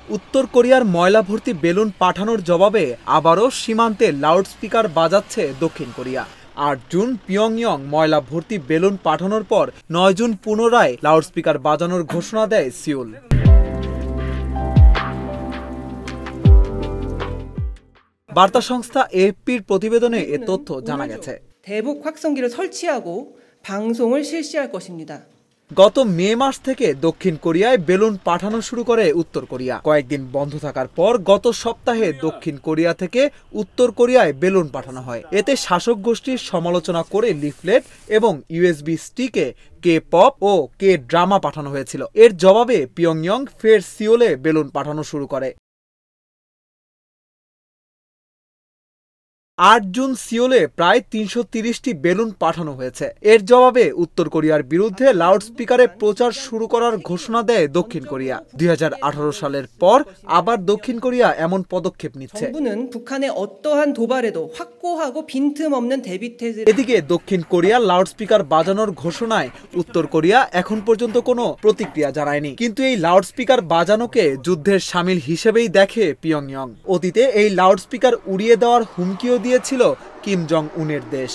উত্তর কোরিয়ার ময়লা ভর্তি বেলুন পাঠানোর জবাবে আবারও সীমান্তে লাউডস্পিকার বাজাচ্ছে দক্ষিণ কোরিয়া। ৮ জুন পিয়ংইয়ং ময়লা ভর্তি বেলুন পাঠানোর পর ৯ জুন পুনরায় লাউডস্পিকার বাজানোর ঘোষণা দেয় সিউল। বার্তা সংস্থা AFPর প্রতিবেদনে এ তথ্য জানা গেছে। 대북 확성기를 설치하고 방송을 실시할 것입니다. গত মে মাস থেকে দক্ষিণ কোরিয়ায় বেলুন পাঠানো শুরু করে উত্তর কোরিয়া। কয়েকদিন বন্ধ থাকার পর গত সপ্তাহে দক্ষিণ কোরিয়া থেকে উত্তর কোরিয়ায় বেলুন পাঠানো হয়। এতে শাসক গোষ্ঠীর সমালোচনা করে লিফলেট এবং USB স্টিকে K-পপ ও K-ড্রামা পাঠানো হয়েছিল। এর জবাবে পিয়ংইয়ং ফের সিওলে বেলুন পাঠানো শুরু করে। ৮ জুন সিওলে প্রায় ৩৩০টি বেলুন পাঠানো হয়েছে। এর জবাবে উত্তর কোরিয়ার বিরুদ্ধে লাউডস্পিকারে প্রচার শুরু করার ঘোষণা দেয় দক্ষিণ কোরিয়া। ২০১৮ সালের পর আবার দক্ষিণ কোরিয়া এমন পদক্ষেপ নিচ্ছে। এদিকে দক্ষিণ কোরিয়া লাউডস্পিকার বাজানোর ঘোষণায় উত্তর কোরিয়া এখন পর্যন্ত কোনো প্রতিক্রিয়া জানায়নি। কিন্তু এই লাউডস্পিকার বাজানোকে যুদ্ধের শামিল হিসেবেই দেখে পিয়ংইয়ং। অতীতে এই লাউডস্পিকার উড়িয়ে দেওয়ার হুমকিও দিয়েছিল কিম জং উনের দেশ।